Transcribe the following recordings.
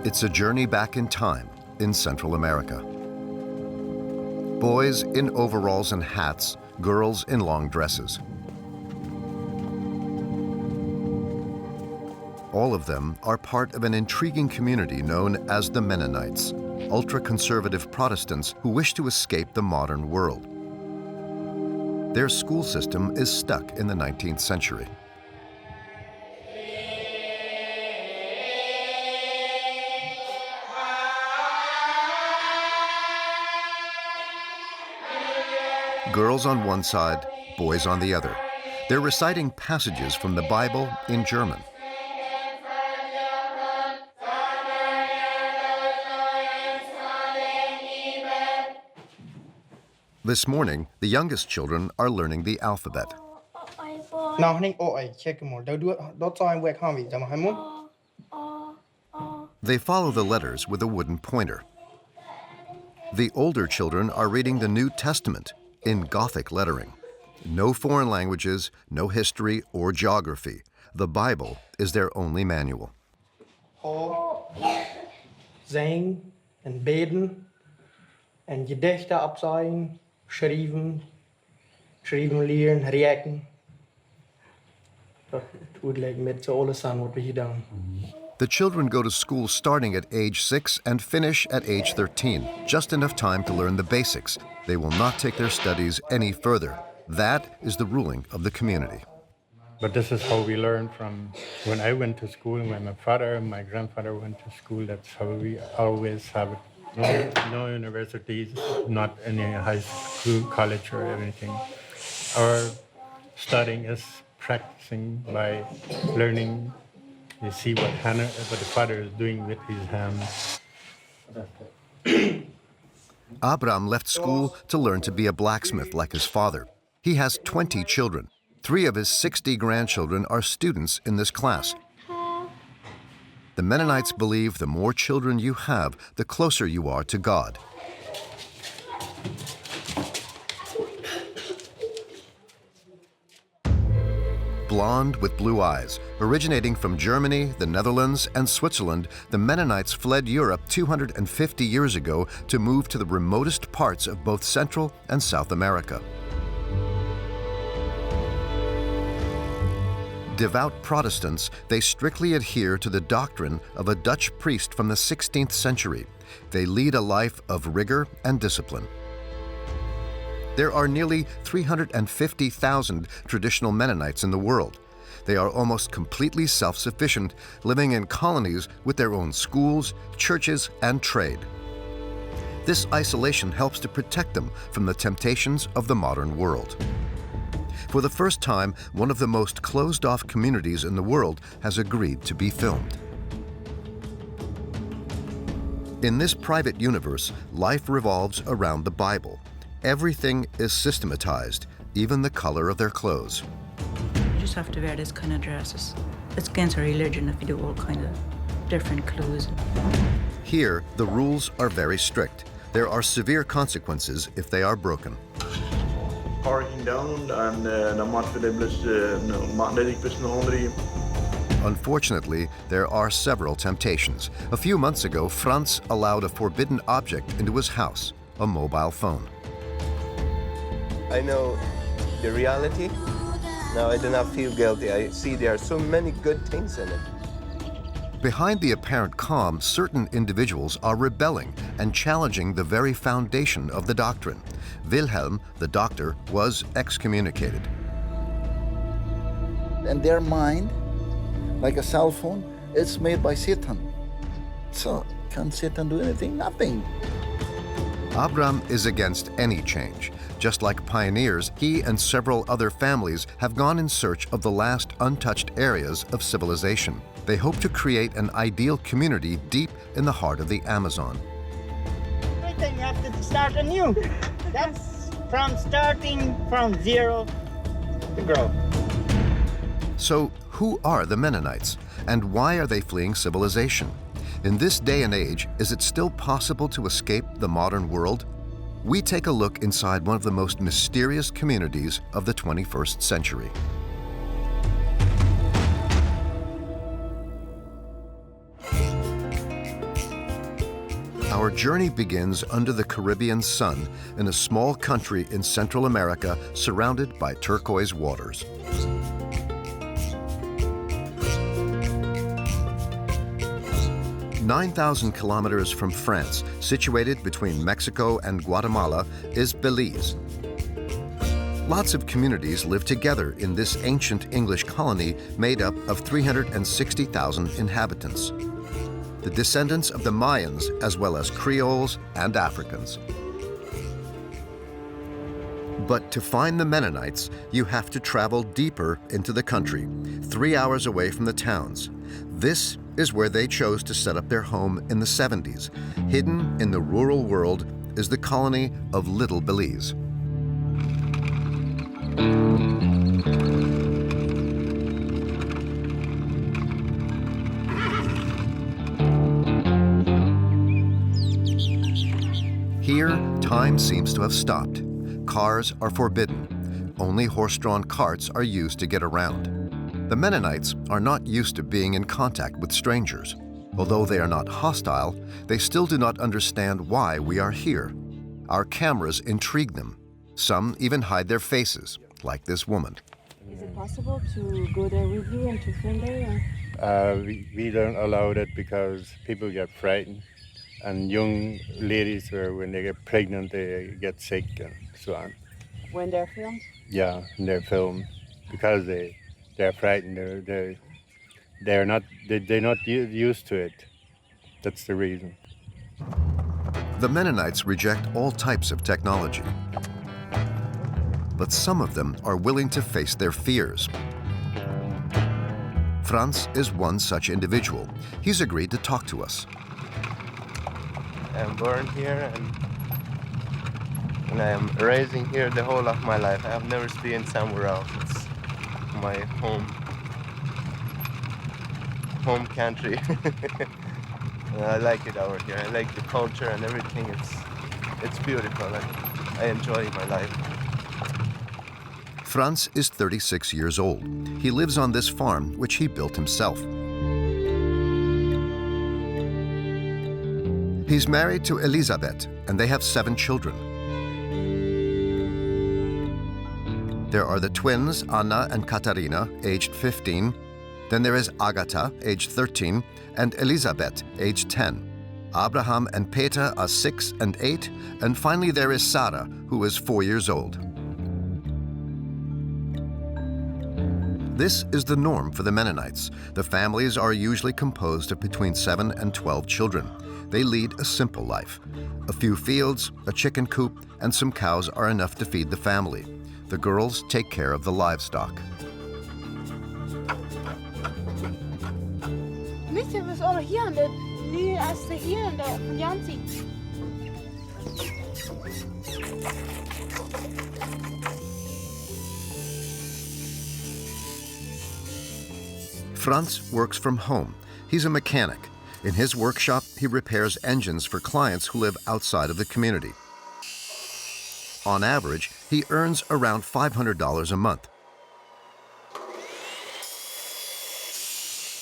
It's a journey back in time in Central America. Boys in overalls and hats, girls in long dresses. All of them are part of an intriguing community known as the Mennonites, ultra-conservative Protestants who wish to escape the modern world. Their school system is stuck in the 19th century. Girls on one side, boys on the other. They're reciting passages from the Bible in German. This morning, the youngest children are learning the alphabet. They follow the letters with a wooden pointer. The older children are reading the New Testament in Gothic lettering. No foreign languages, no history or geography. The Bible is their only manual. Zingen en beden en gedichten opzeigen, schrijven leren, rekenen. Dat wordt met alles aan wat we hier doen. The children go to school starting at age 6 and finish at age 13, just enough time to learn the basics. They will not take their studies any further. That is the ruling of the community. But this is how we learn from when I went to school, when my father and my grandfather went to school. That's how we always have it. No universities, not any high school, college or anything. Our studying is practicing by learning. You see what the father is doing with his hands. Abram left school to learn to be a blacksmith like his father. He has 20 children. 3 of his 60 grandchildren are students in this class. The Mennonites believe the more children you have, the closer you are to God. Blonde with blue eyes, originating from Germany, the Netherlands, and Switzerland, the Mennonites fled Europe 250 years ago to move to the remotest parts of both Central and South America. Devout Protestants, they strictly adhere to the doctrine of a Dutch priest from the 16th century. They lead a life of rigor and discipline. There are nearly 350,000 traditional Mennonites in the world. They are almost completely self-sufficient, living in colonies with their own schools, churches, and trade. This isolation helps to protect them from the temptations of the modern world. For the first time, one of the most closed-off communities in the world has agreed to be filmed. In this private universe, life revolves around the Bible. Everything is systematized, even the color of their clothes. You just have to wear this kind of dresses. It's against our religion if you do all kind of different clothes. Here, the rules are very strict. There are severe consequences if they are broken. Unfortunately, there are several temptations. A few months ago, Franz allowed a forbidden object into his house, a mobile phone. I know the reality. Now I do not feel guilty. I see there are so many good things in it. Behind the apparent calm, certain individuals are rebelling and challenging the very foundation of the doctrine. Wilhelm, the doctor, was excommunicated. And their mind, like a cell phone, it's made by Satan. So, can Satan do anything? Nothing. Abram is against any change. Just like pioneers, he and several other families have gone in search of the last untouched areas of civilization. They hope to create an ideal community deep in the heart of the Amazon. Everything you have to start anew. That's from starting from zero to grow. So, who are the Mennonites, and why are they fleeing civilization? In this day and age, is it still possible to escape the modern world? We take a look inside one of the most mysterious communities of the 21st century. Our journey begins under the Caribbean sun in a small country in Central America surrounded by turquoise waters. "9,000 kilometers from France, situated between Mexico and Guatemala, is Belize. Lots of communities live together in this ancient English colony made up of 360,000 inhabitants, the descendants of the Mayans as well as Creoles and Africans. But to find the Mennonites, you have to travel deeper into the country, 3 hours away from the towns. This is where they chose to set up their home in the 70s. Hidden in the rural world is the colony of Little Belize. Here, time seems to have stopped. Cars are forbidden. Only horse-drawn carts are used to get around. The Mennonites are not used to being in contact with strangers. Although they are not hostile, they still do not understand why we are here. Our cameras intrigue them. Some even hide their faces, like this woman. Is it possible to go there with you and to film there? We don't allow that because people get frightened. And young ladies, when they get pregnant, they get sick and so on. When they're filmed? Yeah, they're filmed because they're frightened. They're not used to it. That's the reason. The Mennonites reject all types of technology, but some of them are willing to face their fears. Franz is one such individual. He's agreed to talk to us. I'm born here and I am raising here the whole of my life. I have never been somewhere else. It's my home country. I like it over here. I like the culture and everything. It's beautiful. I enjoy my life. Franz is 36 years old. He lives on this farm, which he built himself. He's married to Elisabeth, and they have 7 children. There are the twins, Anna and Katarina, aged 15. Then there is Agatha, aged 13, and Elisabeth, aged 10. Abraham and Peter are 6 and 8, and finally there is Sarah, who is 4 years old. This is the norm for the Mennonites. The families are usually composed of between 7 and 12 children. They lead a simple life. A few fields, a chicken coop, and some cows are enough to feed the family. The girls take care of the livestock. Mycket was all here and the new as the here and the Yancy. Franz works from home. He's a mechanic. In his workshop, he repairs engines for clients who live outside of the community. On average, he earns around $500 a month.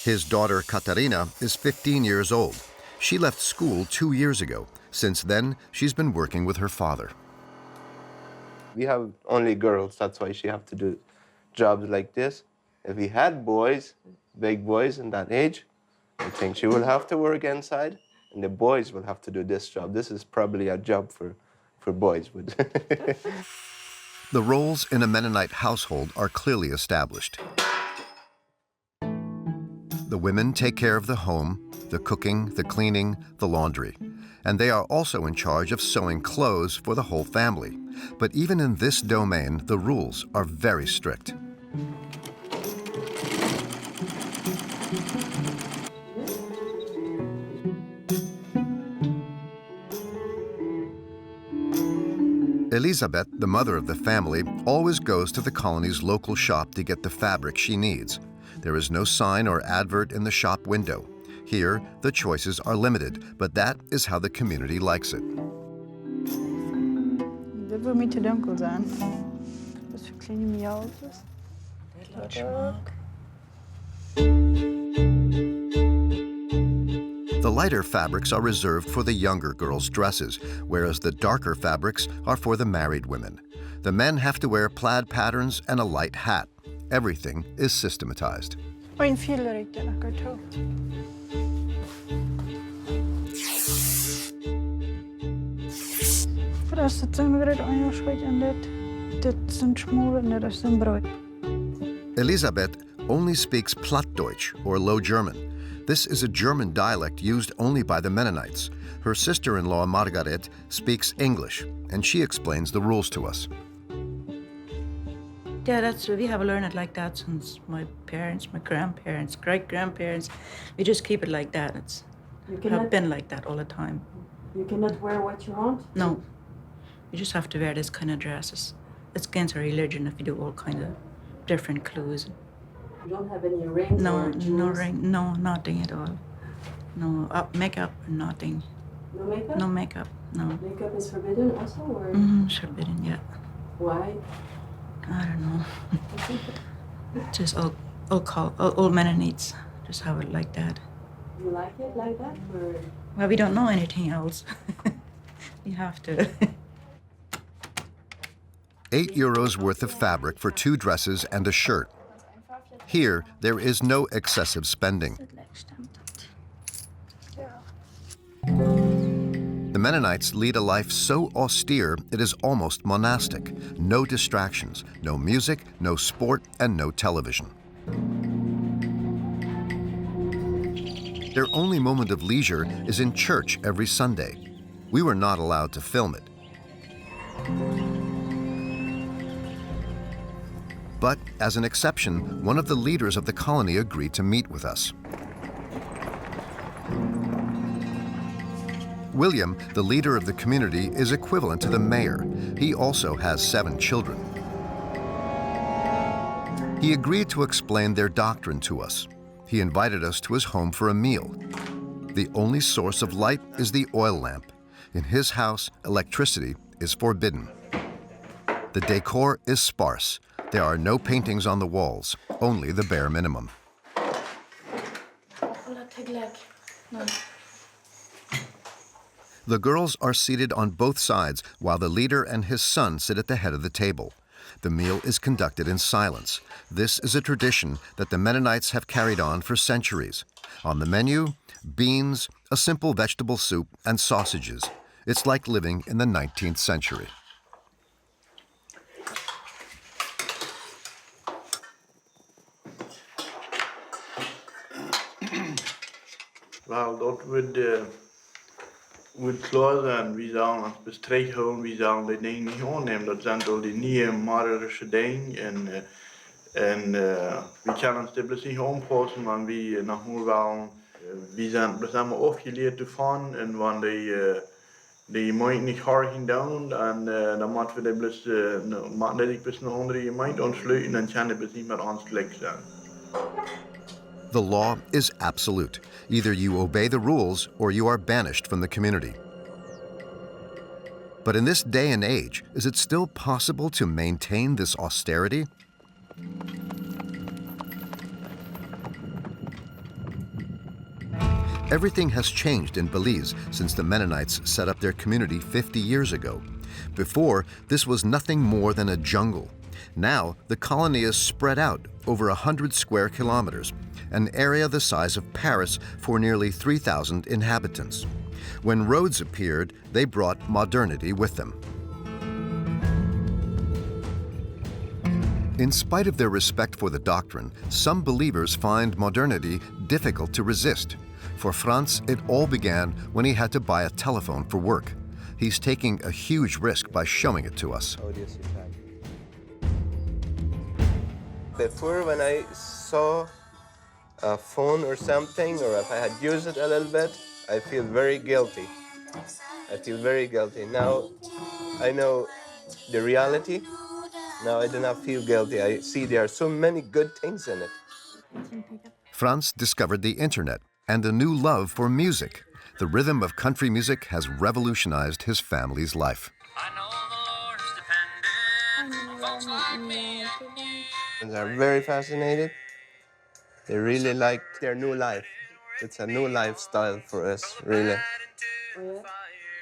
His daughter, Katarina, is 15 years old. She left school 2 years ago. Since then, she's been working with her father. We have only girls, that's why she have to do jobs like this. If we had boys, big boys in that age, I think she will have to work inside, and the boys will have to do this job. This is probably a job for boys. The roles in a Mennonite household are clearly established. The women take care of the home, the cooking, the cleaning, the laundry. And they are also in charge of sewing clothes for the whole family. But even in this domain, the rules are very strict. Elisabeth, the mother of the family, always goes to the colony's local shop to get the fabric she needs. There is no sign or advert in the shop window. Here, the choices are limited, but that is how the community likes it. Dit wil niet te donker zijn. Dus we kleine miauwtjes. The lighter fabrics are reserved for the younger girls' dresses, whereas the darker fabrics are for the married women. The men have to wear plaid patterns and a light hat. Everything is systematized. Och en fyllerikt lekker toe. Förresten sen vi redan jag skit en det sen små när det sen bröt. Elisabeth only speaks Plattdeutsch, or Low German. This is a German dialect used only by the Mennonites. Her sister-in-law, Margaret, speaks English, and she explains the rules to us. Yeah, we have learned it like that since my parents, my grandparents, great-grandparents. We just keep it like that. It's have been like that all the time. You cannot wear what you want? No. You just have to wear this kind of dresses. It's against our religion if you do all kind of different clothes. You don't have any rings or jewels? No ring, no, nothing at all. No makeup, nothing. No makeup? No makeup, no. Makeup is forbidden also, or? It's forbidden, yeah. Why? I don't know. Just all Mennonites just have it like that. You like it like that, or? Well, we don't know anything else. We have to. €8 worth of fabric for 2 dresses and a shirt. Here, there is no excessive spending. The Mennonites lead a life so austere it is almost monastic. No distractions, no music, no sport, and no television. Their only moment of leisure is in church every Sunday. We were not allowed to film it. But as an exception, one of the leaders of the colony agreed to meet with us. William, the leader of the community, is equivalent to the mayor. He also has 7 children. He agreed to explain their doctrine to us. He invited us to his home for a meal. The only source of light is the oil lamp. In his house, electricity is forbidden. The decor is sparse. There are no paintings on the walls, only the bare minimum. The girls are seated on both sides while the leader and his son sit at the head of the table. The meal is conducted in silence. This is a tradition that the Mennonites have carried on for centuries. On the menu, beans, a simple vegetable soup, and sausages. It's like living in the 19th century. Well, dat would klaren wie dan als bestrijden wie dan de dingen niet aannemen. Dat zijn al die nieuwe moderne dingen en we kunnen ons dit niet aanpassen, maar we nog wel we zijn afgeleerd ervan en wanneer die gemeente niet hard gedaan en dan moeten we dit bis een andere gemeente aansluiten en kan het niet meer ons gelijk zijn. The law is absolute. Either you obey the rules or you are banished from the community. But in this day and age, is it still possible to maintain this austerity? Everything has changed in Belize since the Mennonites set up their community 50 years ago. Before, this was nothing more than a jungle. Now, the colony is spread out over 100 square kilometers, an area the size of Paris for nearly 3,000 inhabitants. When roads appeared, they brought modernity with them. In spite of their respect for the doctrine, some believers find modernity difficult to resist. For Franz, it all began when he had to buy a telephone for work. He's taking a huge risk by showing it to us. Before, when I saw a phone or something, or if I had used it a little bit, I feel very guilty. I feel very guilty. Now I know the reality. Now I do not feel guilty. I see there are so many good things in it. Franz discovered the internet and a new love for music. The rhythm of country music has revolutionized his family's life. And they're very fascinated. They really like their new life. It's a new lifestyle for us, really. Oh, yeah?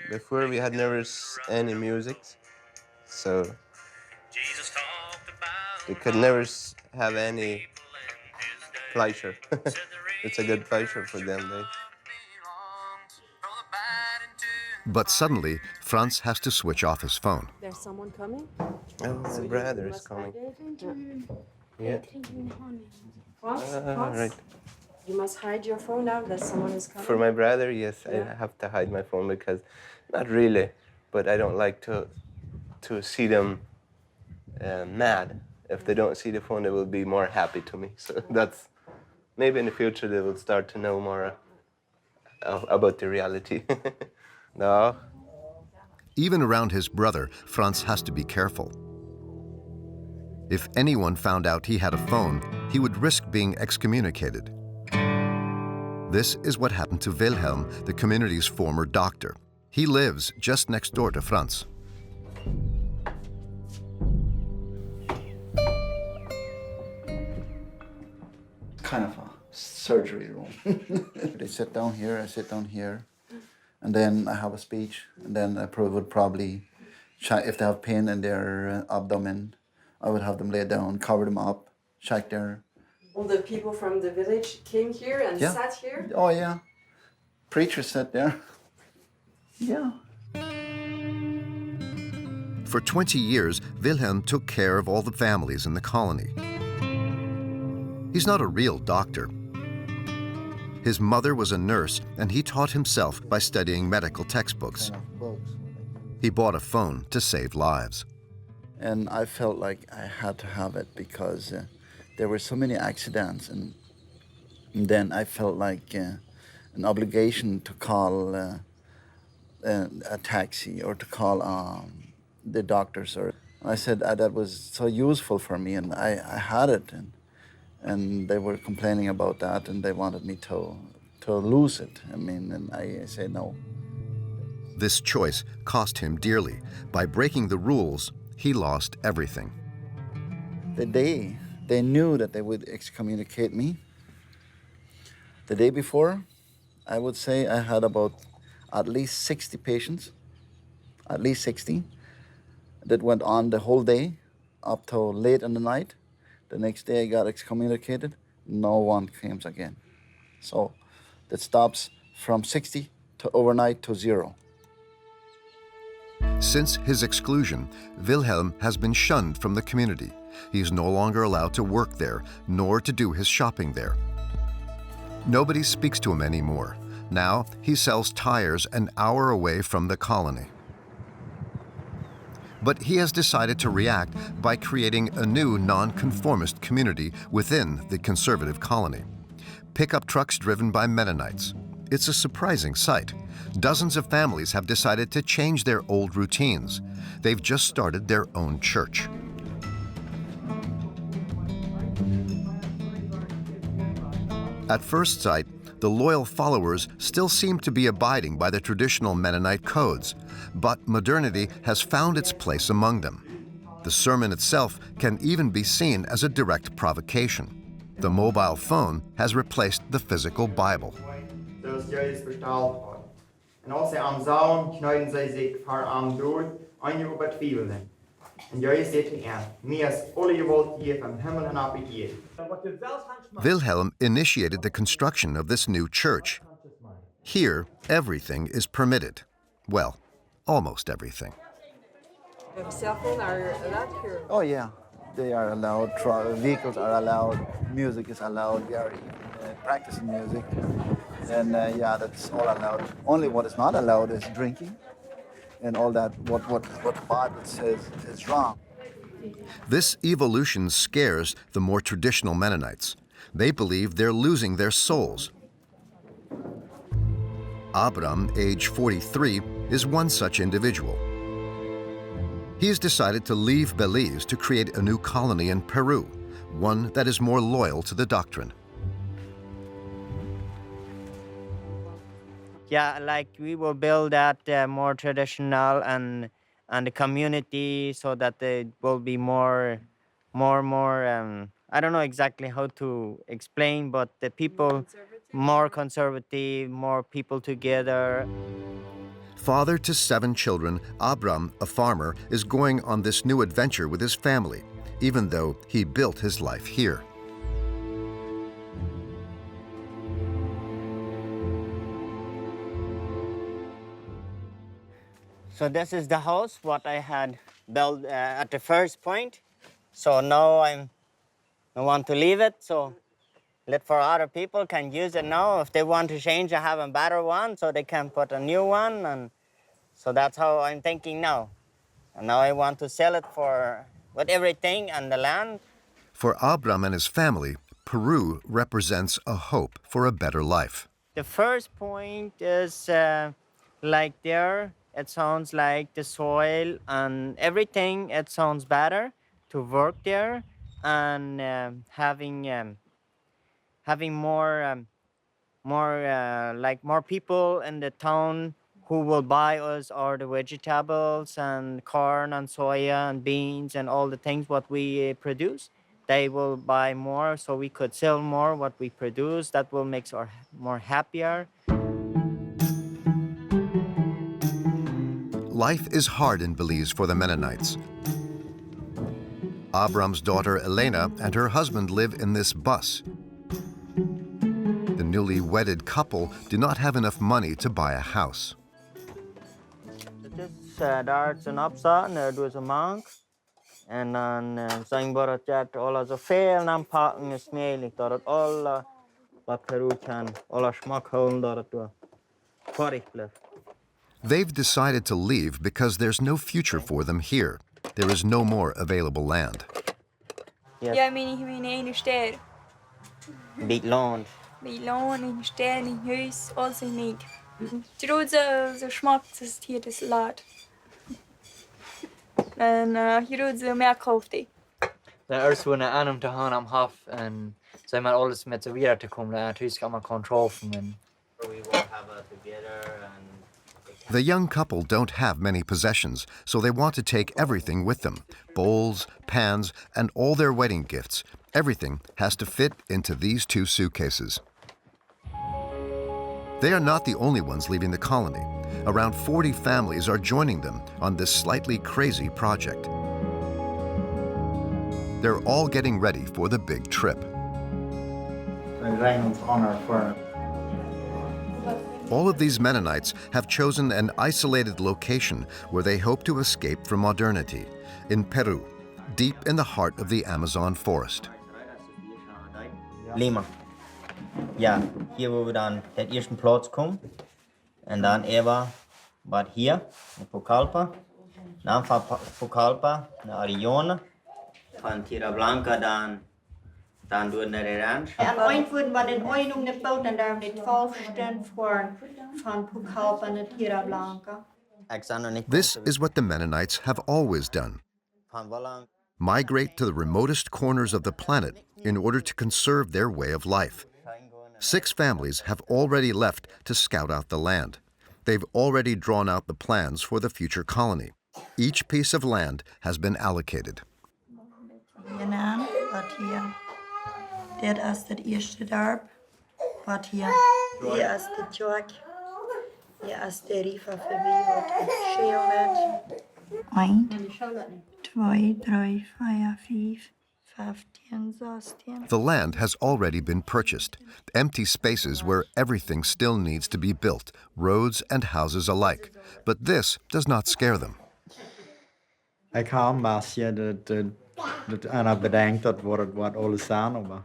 Before we had never any music, so we could never have any pleasure. It's a good pleasure for them. But suddenly, Franz has to switch off his phone. There's someone coming? Oh, my brother is coming. Yeah. Franz? Right. You must hide your phone now that someone is coming. For my brother, yes, Yeah. I have to hide my phone because, not really, but I don't like to see them mad. If they don't see the phone, they will be more happy to me. So that's, maybe in the future they will start to know more about the reality. No. Even around his brother, Franz has to be careful. If anyone found out he had a phone, he would risk being excommunicated. This is what happened to Wilhelm, the community's former doctor. He lives just next door to Franz. Kind of a surgery room. They sit down here, I sit down here, and then I have a speech, and then I would probably check if they have pain in their abdomen. I would have them lay down, cover them up, check their... All the people from the village came here and Yeah. sat here? Oh, yeah. Preachers sat there. Yeah. For 20 years, Wilhelm took care of all the families in the colony. He's not a real doctor. His mother was a nurse, and he taught himself by studying medical textbooks. Kind of books. He bought a phone to save lives. And I felt like I had to have it because there were so many accidents, and then I felt like an obligation to call a taxi or to call the doctors. Or I said that was so useful for me, and I had it, and they were complaining about that, and they wanted me to lose it. I mean, and I said no. This choice cost him dearly. By breaking the rules, he lost everything. The day they knew that they would excommunicate me, the day before, I would say I had about at least 60 patients, at least 60, that went on the whole day up till late in the night. The next day I got excommunicated, no one comes again. So that stops from 60 to overnight to 0. Since his exclusion, Wilhelm has been shunned from the community. He is no longer allowed to work there, nor to do his shopping there. Nobody speaks to him anymore. Now he sells tires an hour away from the colony. But he has decided to react by creating a new nonconformist community within the conservative colony. Pickup trucks driven by Mennonites. It's a surprising sight. Dozens of families have decided to change their old routines. They've just started their own church. At first sight, the loyal followers still seem to be abiding by the traditional Mennonite codes, but modernity has found its place among them. The sermon itself can even be seen as a direct provocation. The mobile phone has replaced the physical Bible. En als zij aan zouden, knuiden zij zich haar arm door, en je op het vielen. En jij zit in, meer als alle geweld hier van hemel en aarde hier. Wilhelm initiated the construction of this new church. Here, everything is permitted. Well, almost everything. Cell phones are allowed here. Oh yeah, they are allowed, vehicles are allowed, music is allowed, we are practicing music. And yeah, that's all allowed. Only what is not allowed is drinking, and all that, what the Bible says is wrong. This evolution scares the more traditional Mennonites. They believe they're losing their souls. Abram, age 43, is one such individual. He has decided to leave Belize to create a new colony in Peru, one that is more loyal to the doctrine. Yeah, like we will build that more traditional and the community so that it will be more. I don't know exactly how to explain, but the people more conservative, more people together. Father to 7 children, Abram, a farmer, is going on this new adventure with his family, even though he built his life here. So this is the house what I had built at the first point. So now I want to leave it. So let for other people can use it now. If they want to change, I have a better one, so they can put a new one. And so that's how I'm thinking now. And now I want to sell it with everything and the land. For Abram and his family, Peru represents a hope for a better life. The first point is like there, it sounds like the soil and everything, it sounds better to work there, and having more people in the town who will buy us all the vegetables and corn and soya and beans and all the things what we produce. They will buy more, so we could sell more what we produce. That will make us more happier. Life is hard in Belize for the Mennonites. Abram's daughter Elena and her husband live in this bus. The newly wedded couple do not have enough money to buy a house. Daar's een opzet en daar doe ze mank. En dan zijn we dat alles zoveel aanpakken is mogelijk. Dat het alle wat Peru kan, alle smaak houden, dat het keurig blijft. They've decided to leave because there's no future for them here. There is no more available land. Yes. Ja, mijn ene ster. Big land. Big land, een ster, een huis, alles niet. Het zo smaakt het hier dus laat. En hier zo meer koopt hij. Den örsvunna anum till honom haft en så är man alles med så vidare till komma att hur ska man kontroll för men. The young couple don't have many possessions, so they want to take everything with them. Bowls, pans, and all their wedding gifts. Everything has to fit into these 2 suitcases. They are not the only ones leaving the colony. Around 40 families are joining them on this slightly crazy project. They're all getting ready for the big trip. All of these Mennonites have chosen an isolated location where they hope to escape from modernity, in Peru, deep in the heart of the Amazon forest. Lima. Ja, hier wo wir dann den ersten Platz kommen. Und dann Eva war hier, in Pucallpa. Dann von Pucallpa nach Arione. Von Tierra Blanca dann durch naar de ranch. En ooit worden we in ooit om de boot en daar dit volsten voor van Pucallpa naar Tierra Blanca. This is what the Mennonites have always done. Migrate to the remotest corners of the planet in order to conserve their way of life. 6 families have already left to scout out the land. They've already drawn out the plans for the future colony. Each piece of land has been allocated. Dit is het eerste dorp. Wat hier. Hier is de jog. Hier is de river voorbij wat het schildert. 1, 2, 3, 4, 5, 15, 16. The land has already been purchased. Empty spaces where everything still needs to be built, roads and houses alike. But this does not scare them. Ik ga een basje dat aan bedenkt dat wordt alles aan, maar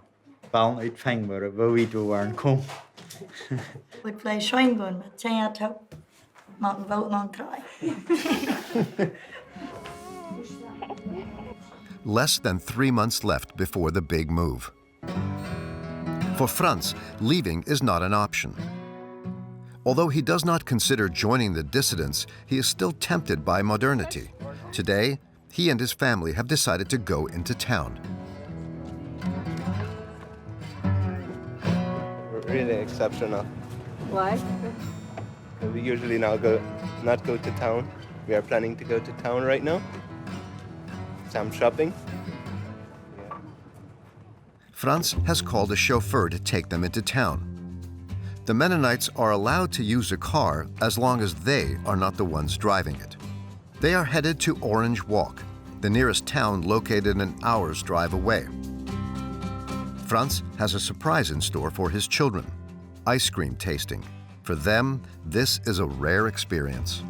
wel uitvang worden, waar we toe waren komen. Het vlees schoon worden, maar zijn het ook, maar een wel lang krijgen. Less than 3 months left before the big move. For Franz, leaving is not an option. Although he does not consider joining the dissidents, he is still tempted by modernity. Today, he and his family have decided to go into town. Really exceptional. Why? We usually not go to town. We are planning to go to town right now. Some shopping. Franz has called a chauffeur to take them into town. The Mennonites are allowed to use a car as long as they are not the ones driving it. They are headed to Orange Walk, the nearest town located an hour's drive away. Franz has a surprise in store for his children, ice cream tasting. For them, this is a rare experience.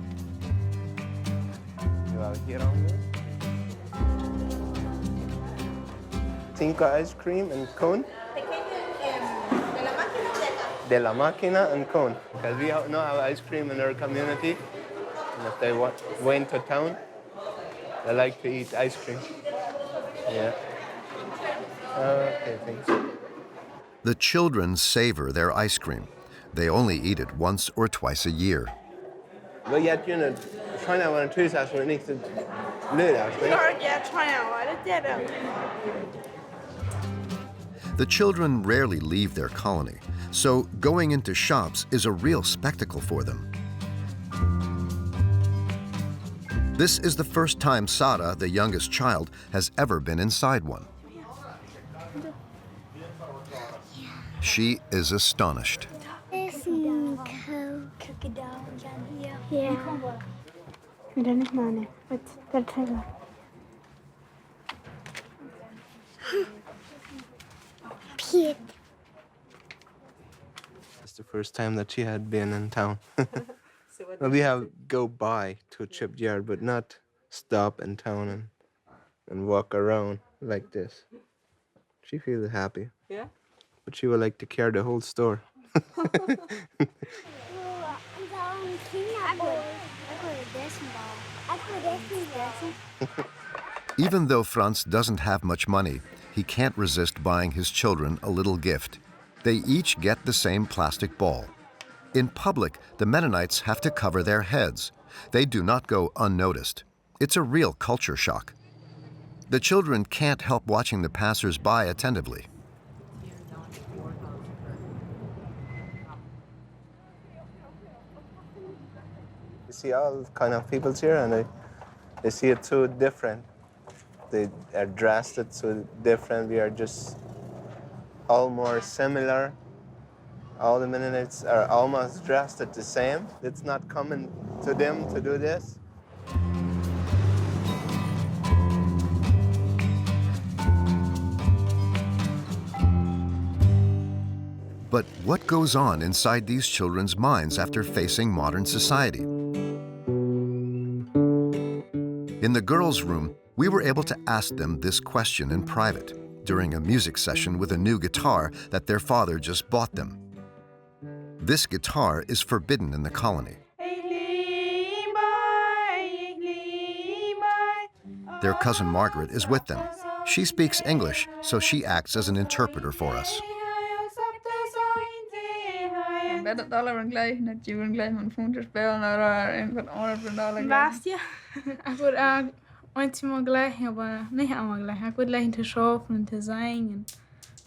Cinco ice cream and cone. De la máquina and cone. Because we don't have ice cream in our community. And if they went to town, they like to eat ice cream. Yeah. Okay, thanks. The children savor their ice cream. They only eat it once or twice a year. But yet, you know, trying to want to choose us when it's late, actually. The children rarely leave their colony, so going into shops is a real spectacle for them. This is the first time Sara, the youngest child, has ever been inside one. She is astonished. It's the first time that she had been in town. Well, we have go by to a chipped yard, but not stop in town and walk around like this. She feels happy. Yeah? But she would like to carry the whole store. Even though Franz doesn't have much money, he can't resist buying his children a little gift. They each get the same plastic ball. In public, the Mennonites have to cover their heads. They do not go unnoticed. It's a real culture shock. The children can't help watching the passers-by attentively. You see all kind of people here, and they see it so different. They are dressed it so different. We are just all more similar. All the Mennonites are almost dressed the same. It's not common to them to do this. But what goes on inside these children's minds after facing modern society? In the girls' room, we were able to ask them this question in private during a music session with a new guitar that their father just bought them. This guitar is forbidden in the colony. Their cousin Margaret is with them. She speaks English, so she acts as an interpreter for us.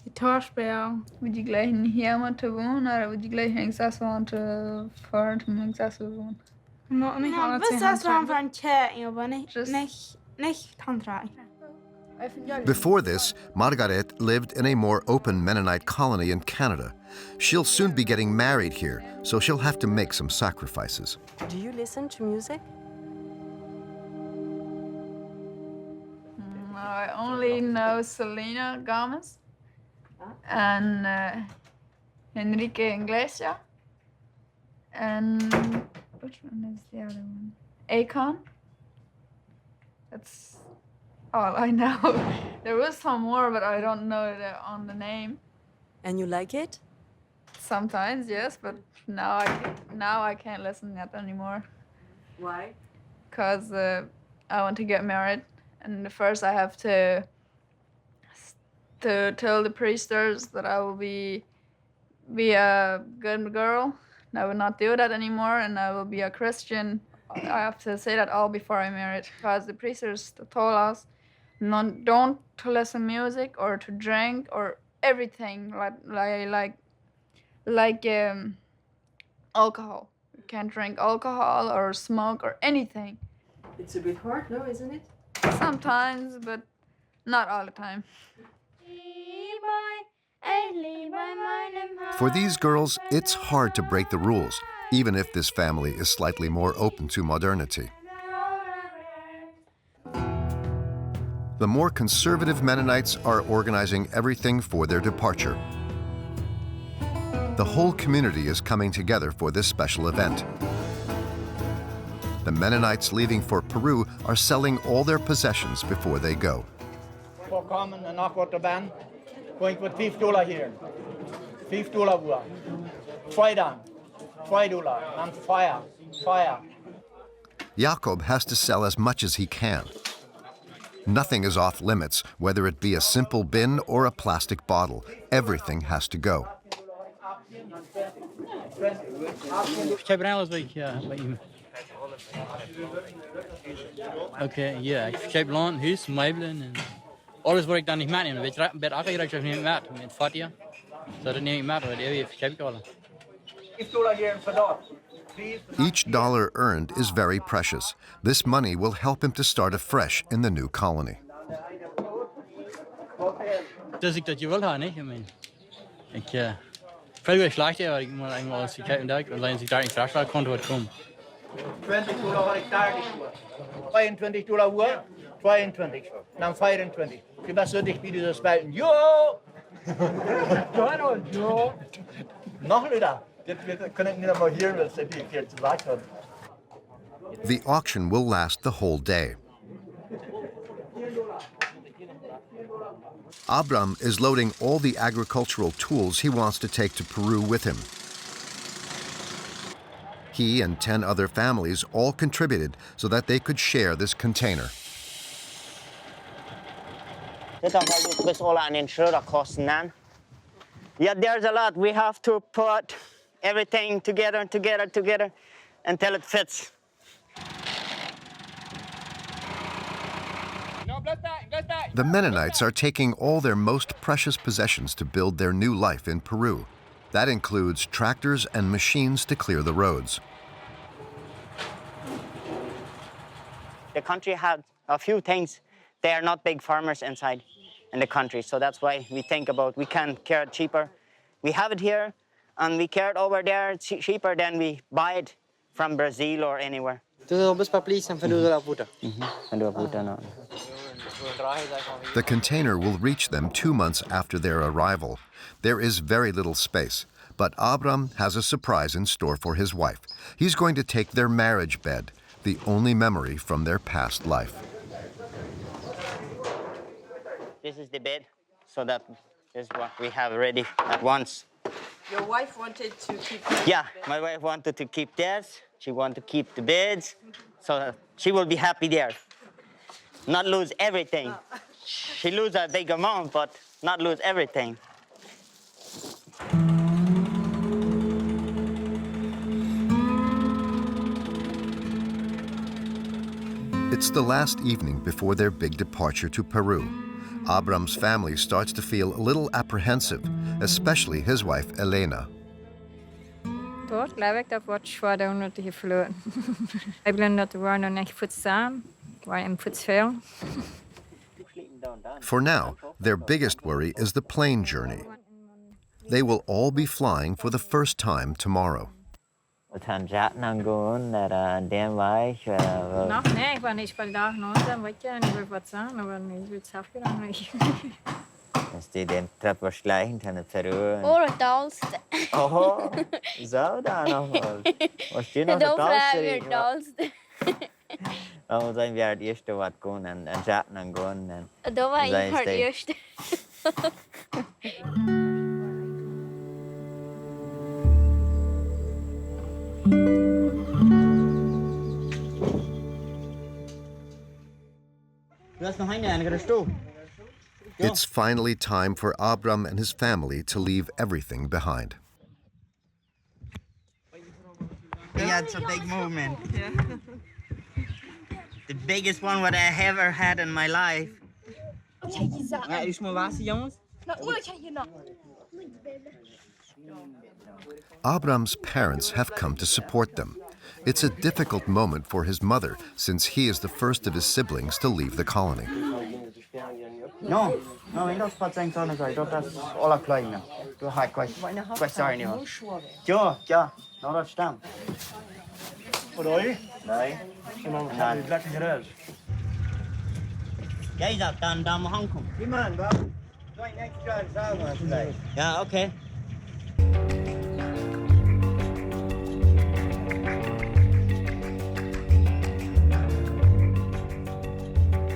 Guitarspel. Would you gleich hier met te wonen, oder would you gleich in Sasso aan te fahren, in Sasso wonen? Niet alle twee handreiken. Before this, Margaret lived in a more open Mennonite colony in Canada. She'll soon be getting married here, so she'll have to make some sacrifices. Do you listen to music? I only know Selena Gomez and Enrique Iglesias, and which one is the other one? Akon. That's all I know. There was some more, but I don't know on the name. And you like it? Sometimes, yes, but now I can't listen to that anymore. Why? Because I want to get married, and first I have to tell the priesters that I will be a good girl. And I will not do that anymore, and I will be a Christian. I have to say that all before I marry, because the priesters told us don't to listen music or to drink or everything like alcohol. You can't drink alcohol or smoke or anything. It's a bit hard, no, isn't it? Sometimes, but not all the time. For these girls, it's hard to break the rules, even if this family is slightly more open to modernity. The more conservative Mennonites are organizing everything for their departure. The whole community is coming together for this special event. The Mennonites leaving for Peru are selling all their possessions before they go. For common and knock out the band, going with $5 here. $5 worth. Try down. $5 and fire. Jakob has to sell as much as he can. Nothing is off limits, whether it be a simple bin or a plastic bottle. Everything has to go. Okay, ja, ik verkoop land, huis, meubelen en alles wat ik dan niet meeneem. Weet je, bij de akker krijg ik niet mee met fatja. So dat neem ik mee, dat verkoop ik al. Each dollar earned is very precious. This money will help him to start afresh in the new colony. Dus ik dat je wil gaan, hè? Ik veel slecht, maar ik moet eigenlijk alles kijken daar, alleen als ik daar in Kraswijk kon het komen. $20 had ik daar niet voor. $22 worth, 22. Dan 24. Je bent zo dicht bij de spuiten. Jo! Jo! Nog nu dan. Dit kan ik niet meer hier wil zitten, ik te lachen. The auction will last the whole day. Abram is loading all the agricultural tools he wants to take to Peru with him. He and 10 other families all contributed so that they could share this container. Yeah, there's a lot. We have to put everything together until it fits. The Mennonites are taking all their most precious possessions to build their new life in Peru. That includes tractors and machines to clear the roads. The country had a few things. They are not big farmers inside in the country, so that's why we think about we can carry it cheaper. We have it here, and we carry it over there cheaper than we buy it from Brazil or anywhere. The container will reach them 2 months after their arrival. There is very little space, but Abram has a surprise in store for his wife. He's going to take their marriage bed, the only memory from their past life. This is the bed, so that is what we have ready at once. Your wife wanted to keep... Yeah, my wife wanted to keep this. She wanted to keep the beds, so she will be happy there. Not lose everything. She lose a big amount, but not lose everything. It's the last evening before their big departure to Peru. Abram's family starts to feel a little apprehensive, especially his wife, Elena. Toch geloof ik dat wordt zwaar dat hij verloren. Ik ben dat we nog niet goed samen, waar hem goed veel. For now, their biggest worry is the plane journey. They will all be flying for the first time tomorrow. Nog nee, ik ben niet per dag nodig, weet je, en ik wil wat zijn, maar niet iets afgedaan. Is die den trap waarschijnlijk in Peru? Oh, het taalste. Oh, zo dan nog wel. Was je nog het taalste? Dan zijn we het eerste wat kon en zaten en gewoon. Dat was het eerste. It's finally time for Abram and his family to leave everything behind. Yeah, it's a big movement. Yeah. The biggest one what I ever had in my life. Abram's parents have come to support them. It's a difficult moment for his mother, since he is the first of his siblings to leave the colony. No, No, in those pots and zones, I don't have all a climb. Do high question. Question, you know. Ja, no, that's down. Och då är Nej. det black garage. Ja, is that down Hong Kong? Come on, Bob. Right next to our today. Yeah, okay.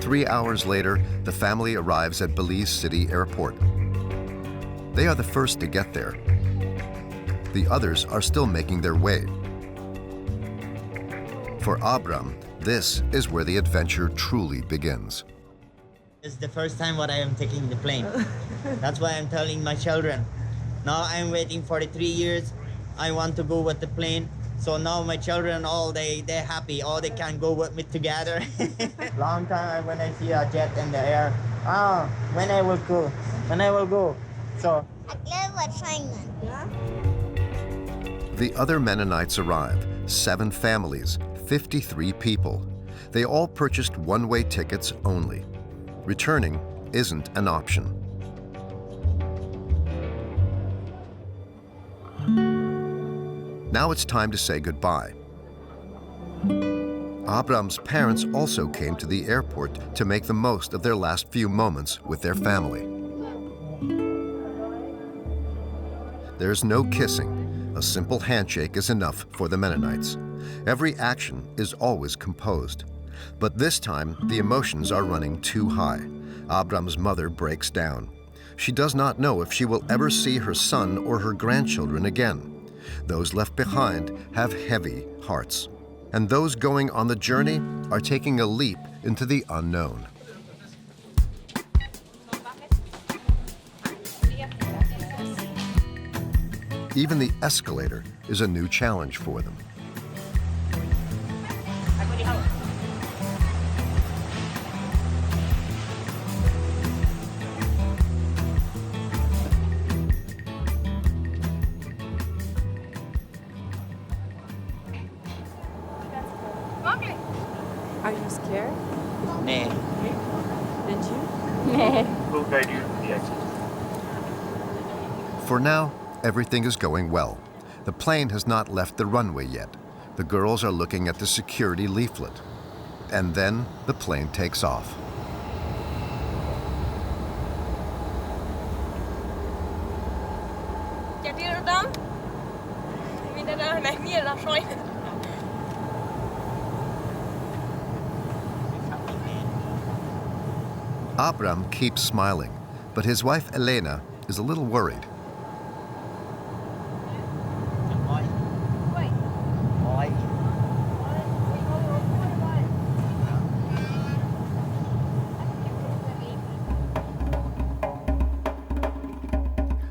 Three hours later, the family arrives at Belize City Airport. They are the first to get there. The others are still making their way. For Abram, this is where the adventure truly begins. It's the first time what I am taking the plane. That's why I'm telling my children. Now I'm waiting for the 3 years. I want to go with the plane. So now my children, all they're happy. All they can go with me together. Long time when I see a jet in the air. When I will go. When I will go. So. The other Mennonites arrive, 7 families, 53 people. They all purchased one-way tickets only. Returning isn't an option. Now it's time to say goodbye. Abram's parents also came to the airport to make the most of their last few moments with their family. There's no kissing. A simple handshake is enough for the Mennonites. Every action is always composed. But this time, the emotions are running too high. Abram's mother breaks down. She does not know if she will ever see her son or her grandchildren again. Those left behind have heavy hearts. And those going on the journey are taking a leap into the unknown. Even the escalator is a new challenge for them. Are you scared? Nee. And you? Nee. We'll guide you to the exit. For now, everything is going well. The plane has not left the runway yet. The girls are looking at the security leaflet. And then the plane takes off. Abram keeps smiling, but his wife Elena is a little worried.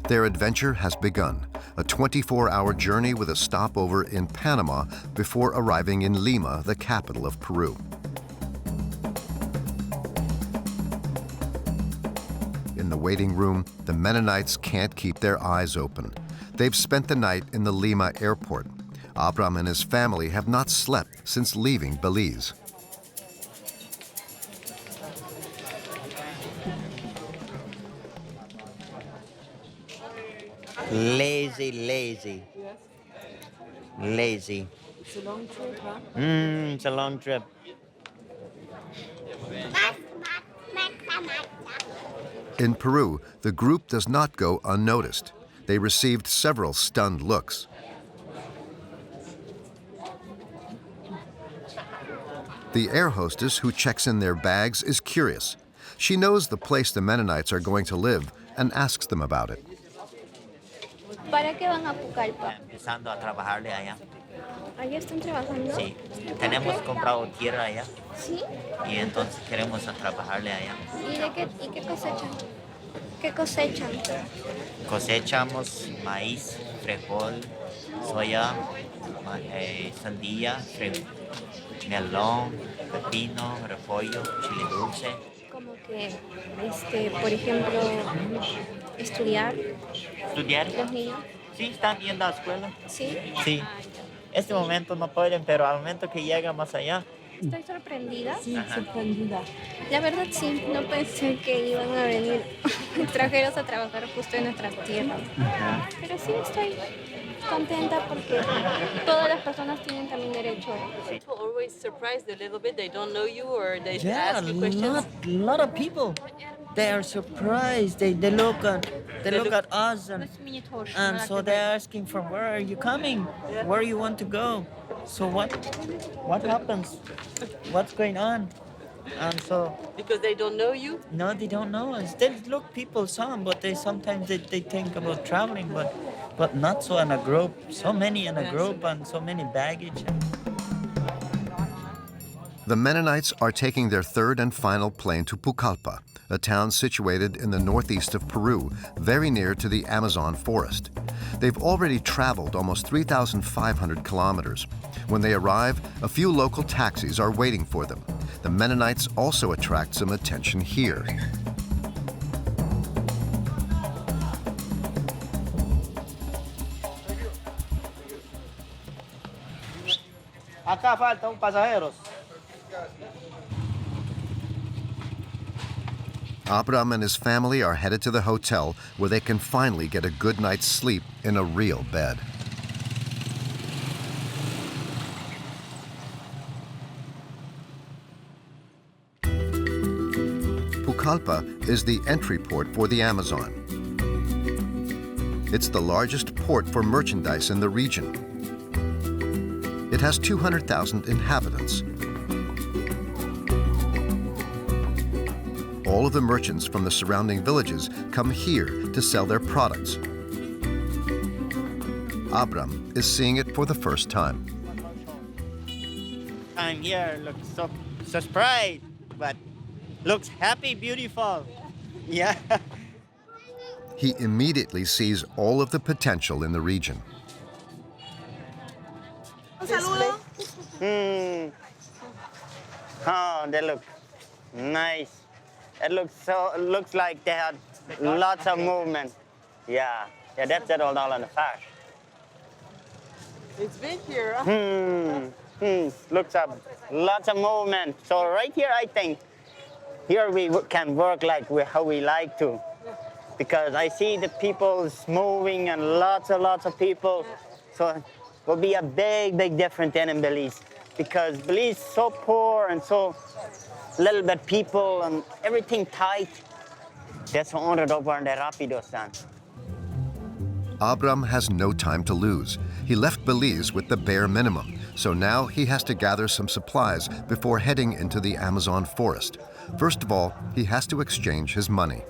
Their adventure has begun, a 24-hour journey with a stopover in Panama before arriving in Lima, the capital of Peru. In the waiting room, the Mennonites can't keep their eyes open. They've spent the night in the Lima airport. Abram and his family have not slept since leaving Belize. Lazy. Lazy. It's a long trip, huh? It's a long trip. In Peru, the group does not go unnoticed. They received several stunned looks. The air hostess who checks in their bags is curious. She knows the place the Mennonites are going to live and asks them about it. ¿Para qué van a Pucallpa? Empezando a trabajarle allá. ¿Allá están trabajando? Sí, tenemos comprado tierra allá. ¿Sí? Y entonces queremos a trabajarle allá. ¿Y qué cosechan? ¿Qué cosechan? Cosechamos maíz, frijol, soya, sandía, melón, pepino, repollo, chile dulce. Como que, por ejemplo, estudiar. ¿Estudiar? ¿Los niños? Sí, están yendo a la escuela. ¿Sí? Sí. Este momento no pueden, pero al momento que llega más allá, Estoy sorprendida. Sí, sorprendida. La verdad sí, no pensé que iban a venir extranjeros a trabajar justo en nuestras tierras. Pero sí estoy contenta porque todas las personas tienen también derecho. People always surprised a little bit. They don't know you or they Yeah, ask you questions. a lot of people. They are surprised. They look at us and so they're asking from where are you coming? Where you want to go? So what happens? What's going on? And so Because they don't know you? no, they don't know us. They look people some, but they sometimes they think about traveling, but not so in a group. So many in a group and so many baggage. The Mennonites are taking their third and final plane to Pucallpa, a town situated in the northeast of Peru, very near to the Amazon forest. They've already traveled almost 3,500 kilometers. When they arrive, a few local taxis are waiting for them. The Mennonites also attract some attention here. Acá faltan pasajeros. Abram and his family are headed to the hotel where they can finally get a good night's sleep in a real bed. Pucallpa is the entry port for the Amazon. It's the largest port for merchandise in the region. It has 200,000 inhabitants. All of the merchants from the surrounding villages come here to sell their products. Abram is seeing it for the first time. I'm here, looks so surprised, but looks happy, beautiful. Yeah. He immediately sees all of the potential in the region. Oh, they look nice. It looks like they had lots of movement. Yeah, that's it all on the flash. It's big here, huh? Looks up, lots of movement. So right here, I think, here we can work like how we like to. Because I see the people moving and lots of people. So it will be a big difference in Belize. Because Belize is so poor and so little bit people and everything tight. That's what I over in the Rapidos then. Abram has no time to lose. He left Belize with the bare minimum, so now he has to gather some supplies before heading into the Amazon forest. First of all, he has to exchange his money.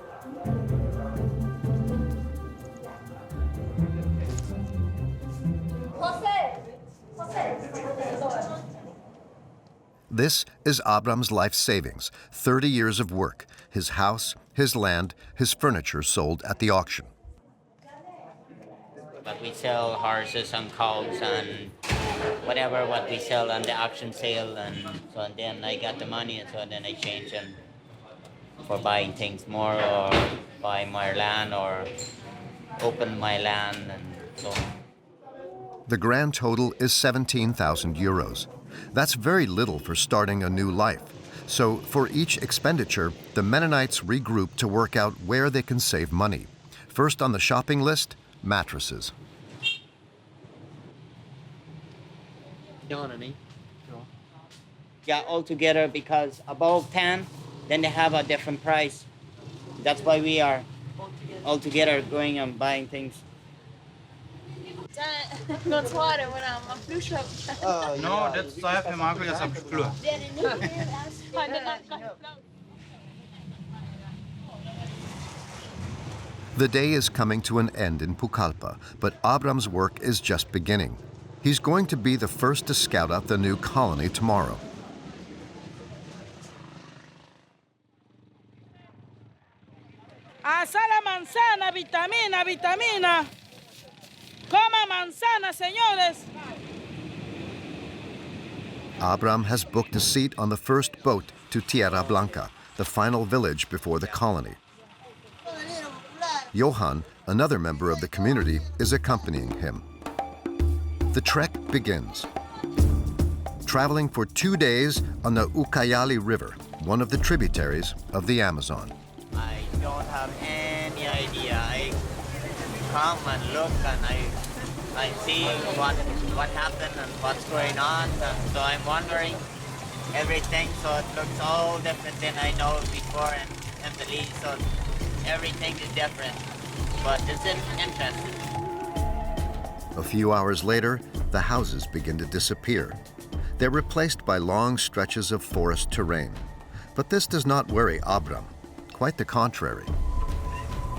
This is Abram's life savings, 30 years of work, his house, his land, his furniture sold at the auction. But we sell horses and cows and whatever what we sell on the auction sale, and so then I got the money, and so then I change them for buying things more or buy more land or open my land and so on. The grand total is 17,000 euros. That's very little for starting a new life. So for each expenditure, the Mennonites regroup to work out where they can save money. First on the shopping list, mattresses. Yeah, all together, because above 10, then they have a different price. That's why we are all together going and buying things. No, that's The day is coming to an end in Pucallpa, but Abram's work is just beginning. He's going to be the first to scout out the new colony tomorrow. Asala manzana, vitamina. Coma manzana, señores. Abram has booked a seat on the first boat to Tierra Blanca, the final village before the colony. Johan, another member of the community, is accompanying him. The trek begins. traveling for 2 days on the Ucayali River, one of the tributaries of the Amazon. I don't have any idea. I come and look and I see what happened and what's going on, and so I'm wondering everything, so it looks all different than I know before in Belize, so everything is different, but it's interesting. A few hours later, the houses begin to disappear. They're replaced by long stretches of forest terrain. But this does not worry Abram. Quite the contrary.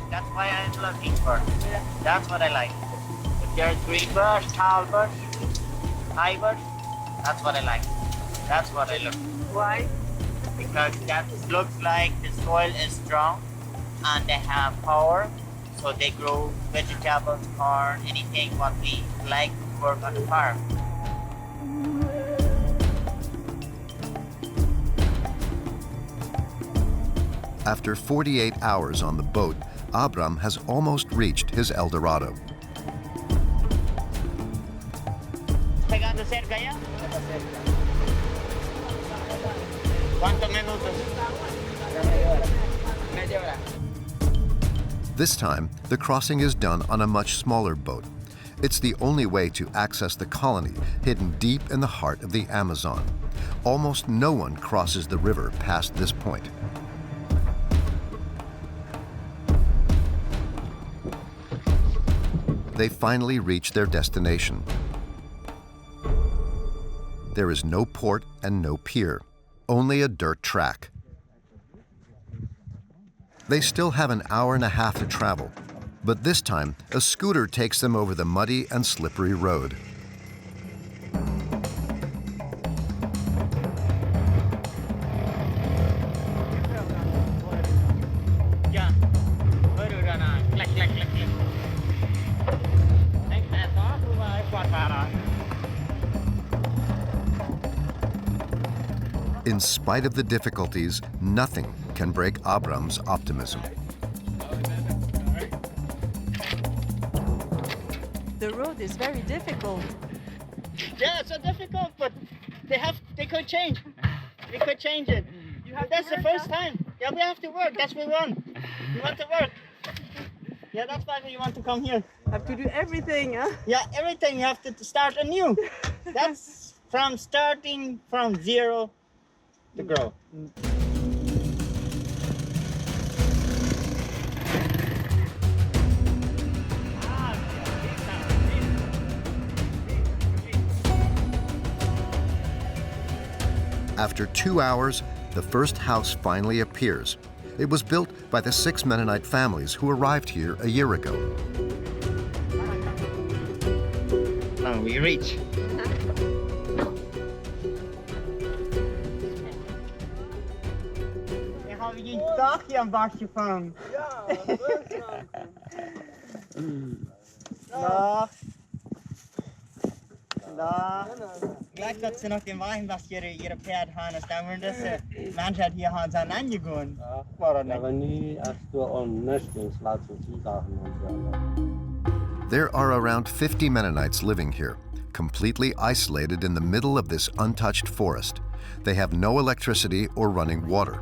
That's why I'm looking for. That's what I like. If there's green bush, tall bush, high bush, that's what I like. That's what I look. Why? Because that looks like the soil is strong and they have power, so they grow vegetables, corn, anything what we like to work on the farm. After 48 hours on the boat, Abram has almost reached his El Dorado. Pegando cerca ya? ¿Cuántos minutos? Media hora. This time, the crossing is done on a much smaller boat. It's the only way to access the colony hidden deep in the heart of the Amazon. Almost no one crosses the river past this point. They finally reach their destination. There is no port and no pier, only a dirt track. They still have an hour and a half to travel, but this time a scooter takes them over the muddy and slippery road. In spite of the difficulties, nothing can break Abram's optimism. The road is very difficult. Yeah, it's so difficult, but they could change. We could change it. That's the first time. Yeah, we have to work. That's what we want. We want to work. Yeah, that's why we want to come here. Have to do everything, huh? Yeah, everything. You have to start anew. That's starting from zero to grow. After 2 hours, the first house finally appears. It was built by the 6 Mennonite families who arrived here a year ago. Now we reach. Har vi en dag hier varifrån? Ja, Da. Da. Gleich wird sie noch den Wein, was ihre Pferd haben. Da würden das Menschen hier haben sie angegangen. There are around 50 Mennonites living here, completely isolated in the middle of this untouched forest. They have no electricity or running water.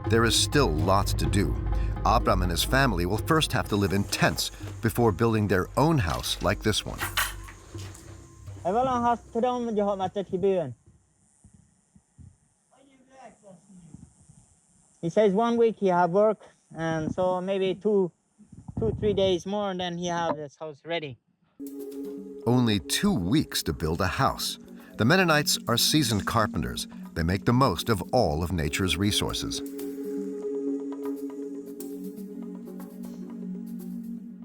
There is still lots to do. Abram and his family will first have to live in tents before building their own house like this one. He says 1 week he have work, and so maybe 2-3 days more, and then he have this house ready. Only 2 weeks to build a house. The Mennonites are seasoned carpenters. They make the most of all of nature's resources.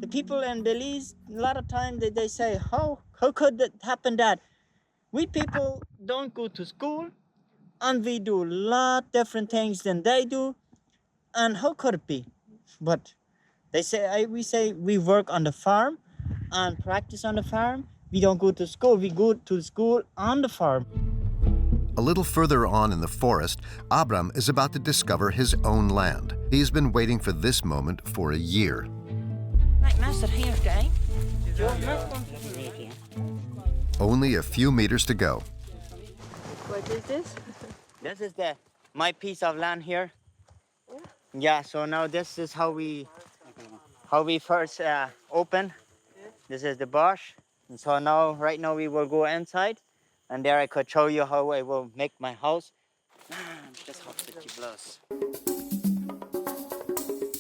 The people in Belize, a lot of times they say, how could it happen that we people don't go to school and we do a lot different things than they do, and how could it be? But they say, we say we work on the farm and practice on the farm. We don't go to school, we go to school on the farm. A little further on in the forest, Abram is about to discover his own land. He's been waiting for this moment for a year. Only a few meters to go. What is this? This is my piece of land here. Yeah, so now this is how we first open. This is the bush. And so now, right now we will go inside, and there I could show you how I will make my house.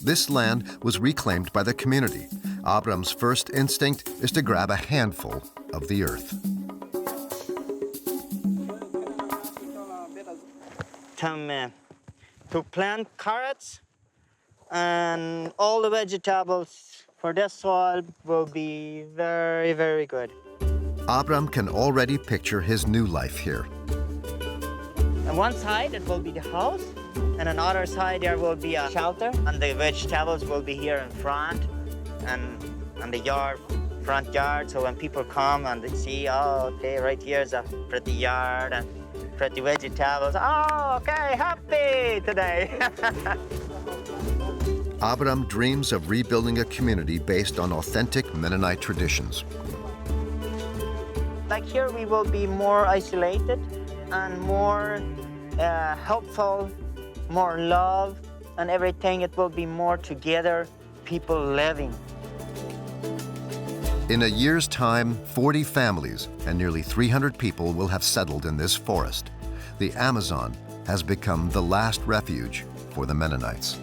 This land was reclaimed by the community. Abram's first instinct is to grab a handful of the earth. To plant carrots, and all the vegetables for this soil will be very, very good. Abram can already picture his new life here. On one side, it will be the house, and on the other side, there will be a shelter, and the vegetables will be here in front, and the yard, front yard, so when people come and they see, oh, okay, right here is a pretty yard, and pretty vegetables. Oh, okay, happy today. Abram dreams of rebuilding a community based on authentic Mennonite traditions. Like here, we will be more isolated and more helpful, more love, and everything. It will be more together, people living. In a year's time, 40 families and nearly 300 people will have settled in this forest. The Amazon has become the last refuge for the Mennonites.